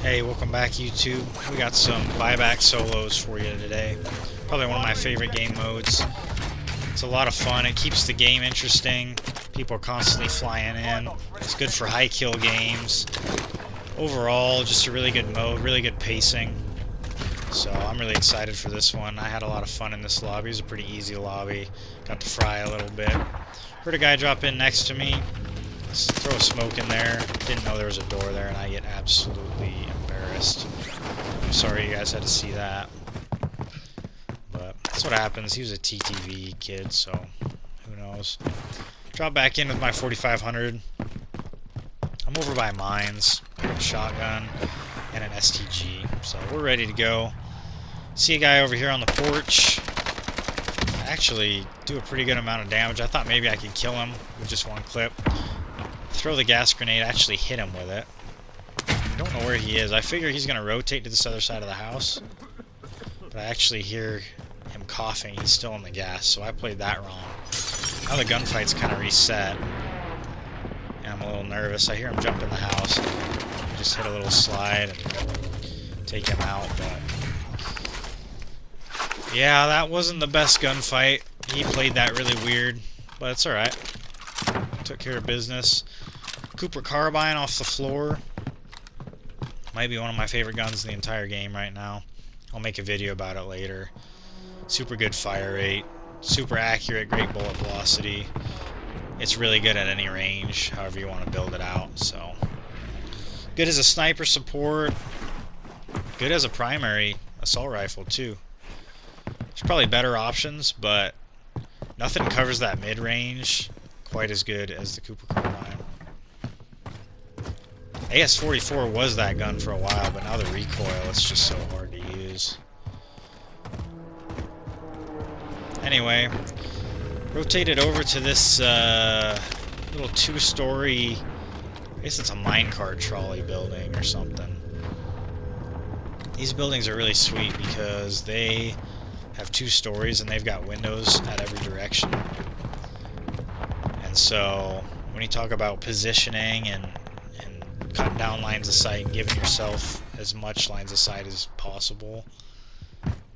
Hey, welcome back YouTube. We got some buyback solos for you today. Probably one of my favorite game modes. It's a lot of fun. It keeps the game interesting. People are constantly flying in. It's good for high kill games. Overall, just a really good mode, really good pacing. So I'm really excited for this one. I had a lot of fun in this lobby. It was a pretty easy lobby. Got to fry a little bit. Heard a guy drop in next to me. Let's throw a smoke in there. Didn't know there was a door there, and I get absolutely embarrassed. I'm sorry you guys had to see that. But that's what happens. He was a TTV kid, so who knows. Drop back in with my 4500. I'm over by mines, a shotgun, and an STG. So we're ready to go. See a guy over here on the porch. I actually do a pretty good amount of damage. I thought maybe I could kill him with just one clip. Throw the gas grenade, actually hit him with it. I don't know where he is. I figure he's going to rotate to this other side of the house. But I actually hear him coughing. He's still in the gas, so I played that wrong. Now the gunfight's kind of reset. And I'm a little nervous. I hear him jump in the house. Just hit a little slide and take him out. But yeah, that wasn't the best gunfight. He played that really weird, but it's alright. Took care of business. Cooper Carbine off the floor. Might be one of my favorite guns in the entire game right now. I'll make a video about it later. Super good fire rate. Super accurate, great bullet velocity. It's really good at any range, however you want to build it out. So good as a sniper support. Good as a primary assault rifle too. There's probably better options, but nothing covers that mid-range quite as good as the Cooper Carbine. AS-44 was that gun for a while, but now the recoil, it's just so hard to use. Anyway, rotated over to this little two-story, I guess it's a minecart trolley building or something. These buildings are really sweet because they have 2 stories and they've got windows at every direction. And so when you talk about positioning and cutting down lines of sight and giving yourself as much lines of sight as possible,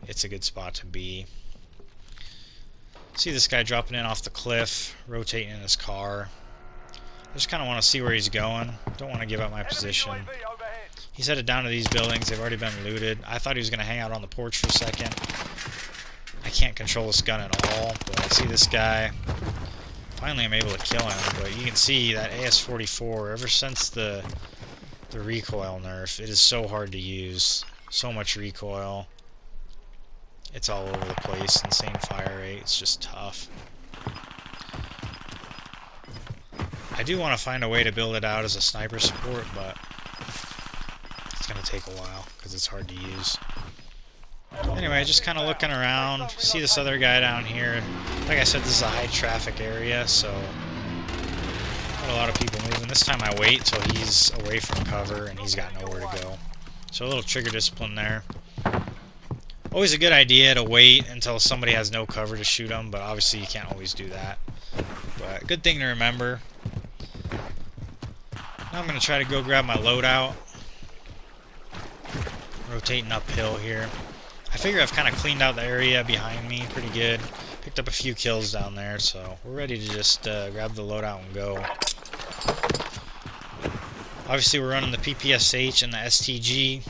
it's a good spot to be. See this guy dropping in off the cliff, rotating in his car. I just kind of want to see where he's going. Don't want to give up my position. He's headed down to these buildings. They've already been looted. I thought he was going to hang out on the porch for a second. I can't control this gun at all, but I see this guy. Finally I'm able to kill him, but you can see that AS-44, ever since the recoil nerf, it is so hard to use. So much recoil. It's all over the place, insane fire rate, it's just tough. I do want to find a way to build it out as a sniper support, but it's going to take a while, because it's hard to use. Anyway, just kind of looking around, see this other guy down here. Like I said, this is a high traffic area, so not a lot of people moving. This time I wait till he's away from cover and he's got nowhere to go. So a little trigger discipline there. Always a good idea to wait until somebody has no cover to shoot them, but obviously you can't always do that. But good thing to remember. Now I'm going to try to go grab my loadout. Rotating uphill here. I figure I've kind of cleaned out the area behind me pretty good. Picked up a few kills down there, so we're ready to just grab the loadout and go. Obviously we're running the PPSH and the STG.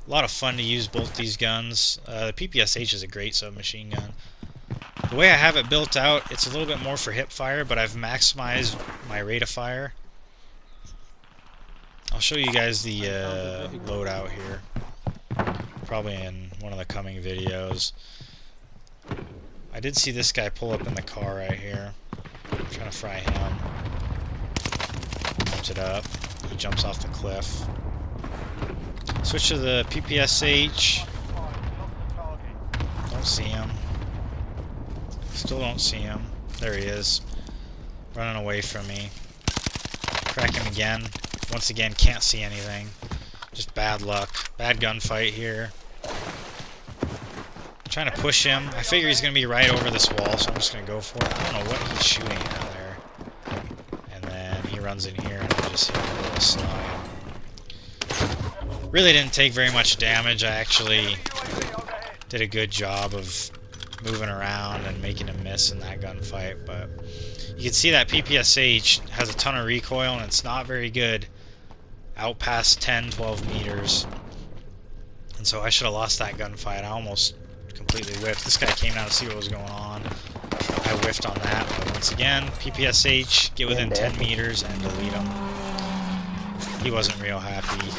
A lot of fun to use both these guns. The PPSH is a great submachine gun. The way I have it built out, it's a little bit more for hip fire, but I've maximized my rate of fire. I'll show you guys the loadout here. Probably in one of the coming videos. I did see this guy pull up in the car right here. I'm trying to fry him. Jumps it up. He jumps off the cliff. Switch to the PPSH. Don't see him. Still don't see him. There he is. Running away from me. Crack him again. Once again, can't see anything. Just bad luck. Bad gunfight here. I'm trying to push him. I figure he's going to be right over this wall, so I'm just going to go for it. I don't know what he's shooting at there. And then he runs in here and I just hit a little slide. Really didn't take very much damage. I actually did a good job of moving around and making him miss in that gunfight, but you can see that PPSH has a ton of recoil and it's not very good out past 10-12 meters. And so I should have lost that gunfight. I almost completely whiffed. This guy came down to see what was going on. I whiffed on that, but once again, PPSH, get within 10 meters and delete him. He wasn't real happy.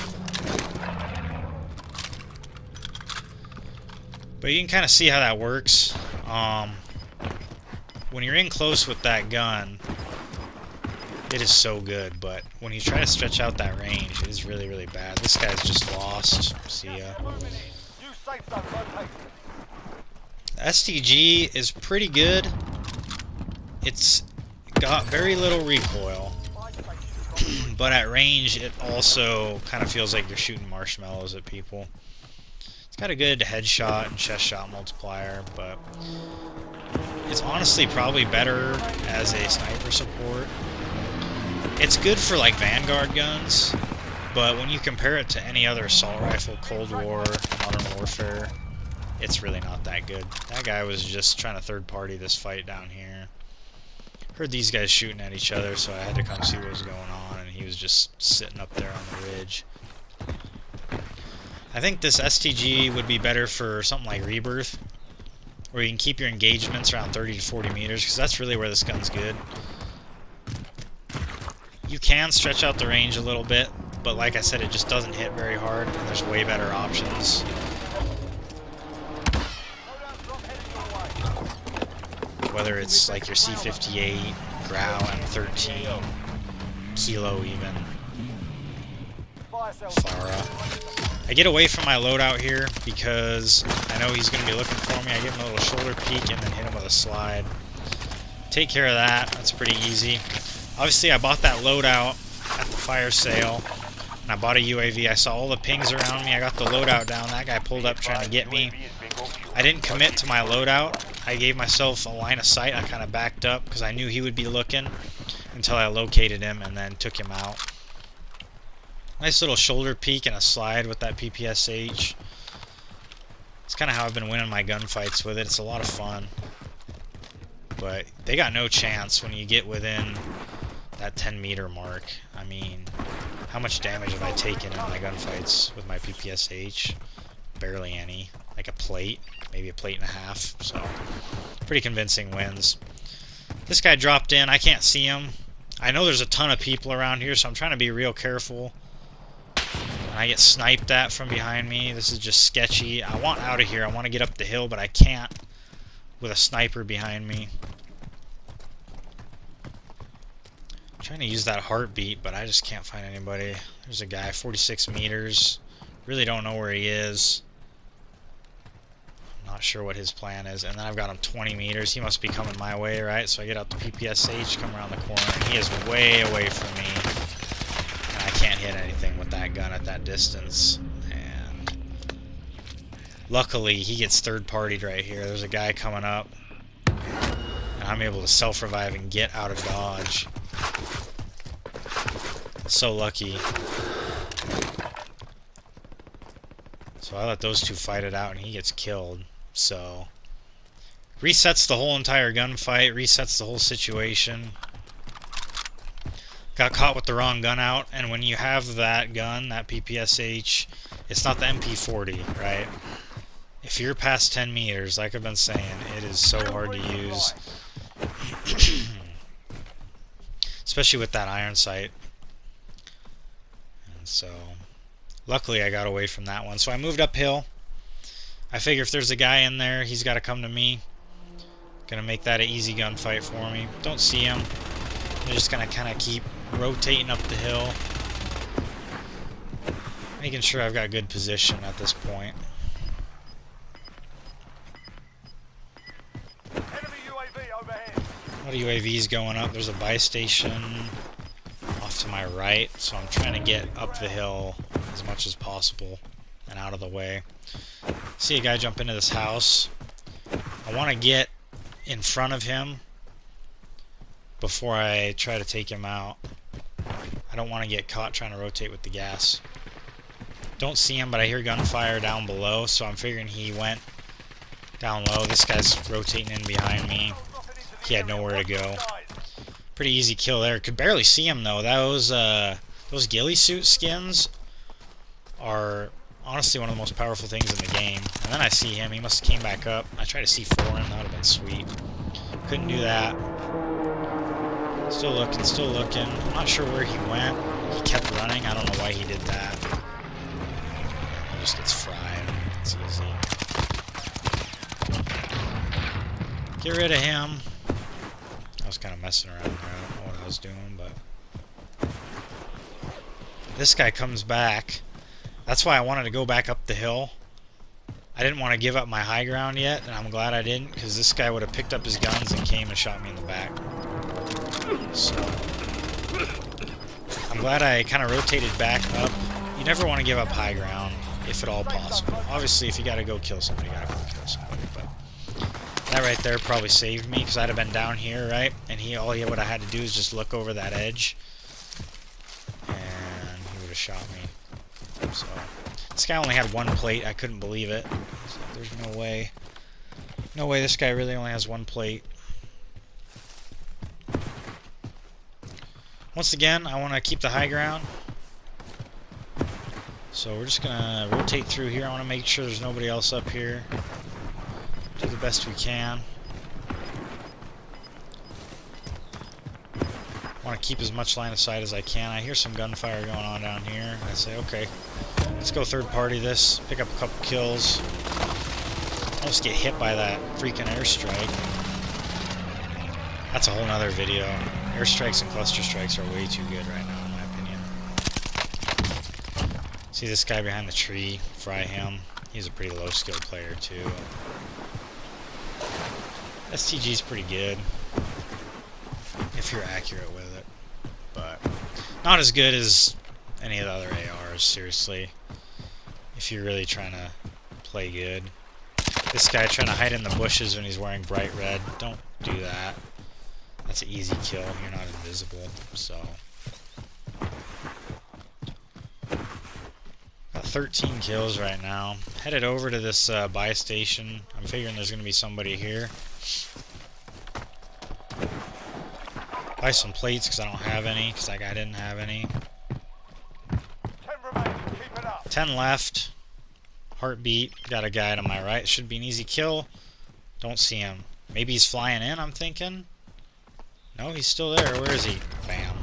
But you can kind of see how that works. When you're in close with that gun, it is so good, but when you try to stretch out that range, it is really, really bad. This guy's just lost. See ya. STG is pretty good. It's got very little recoil, but at range, it also kind of feels like you're shooting marshmallows at people. It's got a good headshot and chest shot multiplier, but it's honestly probably better as a sniper support. It's good for like Vanguard guns, but when you compare it to any other assault rifle, Cold War, Modern Warfare, it's really not that good. That guy was just trying to third party this fight down here. Heard these guys shooting at each other, so I had to come see what was going on, and he was just sitting up there on the ridge. I think this STG would be better for something like Rebirth, where you can keep your engagements around 30 to 40 meters, because that's really where this gun's good. You can stretch out the range a little bit, but like I said, it just doesn't hit very hard, and there's way better options. Whether it's like your C58, Grau M13, Kilo even, Farah. I get away from my loadout here because I know he's going to be looking for me. I give him a little shoulder peek and then hit him with a slide. Take care of that. That's pretty easy. Obviously, I bought that loadout at the fire sale, and I bought a UAV. I saw all the pings around me. I got the loadout down. That guy pulled up trying to get me. I didn't commit to my loadout. I gave myself a line of sight. I kind of backed up because I knew he would be looking until I located him and then took him out. Nice little shoulder peek and a slide with that PPSH. It's kind of how I've been winning my gunfights with it. It's a lot of fun. But they got no chance when you get within that 10-meter mark. I mean, how much damage have I taken in my gunfights with my PPSH? Barely any. Like a plate, maybe a plate and a half. So, pretty convincing wins. This guy dropped in. I can't see him. I know there's a ton of people around here, so I'm trying to be real careful. And I get sniped at from behind me. This is just sketchy. I want out of here. I want to get up the hill, but I can't with a sniper behind me. I'm trying to use that heartbeat, but I just can't find anybody. There's a guy, 46 meters. Really don't know where he is. Not sure what his plan is. And then I've got him 20 meters. He must be coming my way, right? So I get out the PPSH, come around the corner, and he is way away from me. And I can't hit anything with that gun at that distance. And luckily, he gets third-partied right here. There's a guy coming up. And I'm able to self-revive and get out of dodge. So lucky. So I let those two fight it out, and he gets killed. So, resets the whole entire gunfight, resets the whole situation. Got caught with the wrong gun out, and when you have that gun, that PPSH, it's not the MP40, right? If you're past 10 meters, like I've been saying, it is so hard to use. Especially with that iron sight. And so, luckily I got away from that one. So I moved uphill. I figure if there's a guy in there, he's got to come to me. Gonna make that an easy gunfight for me. Don't see him. I'm just gonna kind of keep rotating up the hill. Making sure I've got good position at this point. Enemy UAV overhead. A lot of UAVs going up. There's a buy station off to my right, so I'm trying to get up the hill as much as possible and out of the way. See a guy jump into this house. I want to get in front of him before I try to take him out. I don't want to get caught trying to rotate with the gas. Don't see him, but I hear gunfire down below, so I'm figuring he went down low. This guy's rotating in behind me. He had nowhere to go. Pretty easy kill there. Could barely see him though. Those ghillie suit skins are honestly one of the most powerful things in the game. And then I see him. He must have came back up. I tried to C4 him. That would have been sweet. Couldn't do that. Still looking, still looking. I'm not sure where he went. He kept running. I don't know why he did that. He just gets fried. It's easy. Get rid of him. I was kind of messing around there. I don't know what I was doing, but this guy comes back. That's why I wanted to go back up the hill. I didn't want to give up my high ground yet, and I'm glad I didn't, because this guy would have picked up his guns and came and shot me in the back. So I'm glad I kind of rotated back up. You never want to give up high ground, if at all possible. Obviously, if you got to go kill somebody, you got to go kill somebody, but that right there probably saved me, because I'd have been down here, right? And all he would have had to do is just look over that edge, and he would have shot me. So this guy only had one plate. I couldn't believe it. So there's no way. No way this guy really only has one plate. Once again, I want to keep the high ground. So we're just going to rotate through here. I want to make sure there's nobody else up here. Do the best we can. I want to keep as much line of sight as I can. I hear some gunfire going on down here. I say, okay, let's go third party this. Pick up a couple kills. Almost get hit by that freaking airstrike. That's a whole nother video. Airstrikes and cluster strikes are way too good right now, in my opinion. See this guy behind the tree? Fry him. He's a pretty low skill player too. STG's pretty good if you're accurate with it, but not as good as any of the other ARs, seriously, if you're really trying to play good. This guy trying to hide in the bushes when he's wearing bright red, don't do that. That's an easy kill. You're not invisible, so. Got 13 kills right now. Headed over to this buy station. I'm figuring there's going to be somebody here. Buy some plates because I don't have any, because that guy didn't have any. 10 remaining, keep it up. 10 left. Heartbeat. Got a guy to my right. Should be an easy kill. Don't see him. Maybe he's flying in, I'm thinking. No, he's still there. Where is he? Bam.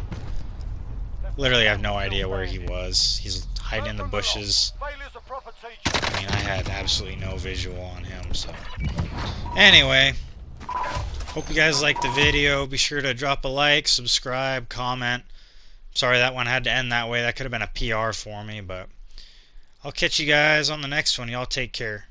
Literally, I have no idea where he was. He's hiding in the bushes. Failure's a proper teacher. I mean, I had absolutely no visual on him, so. Anyway. Hope you guys liked the video. Be sure to drop a like, subscribe, comment. Sorry that one had to end that way. That could have been a PR for me, but I'll catch you guys on the next one. Y'all take care.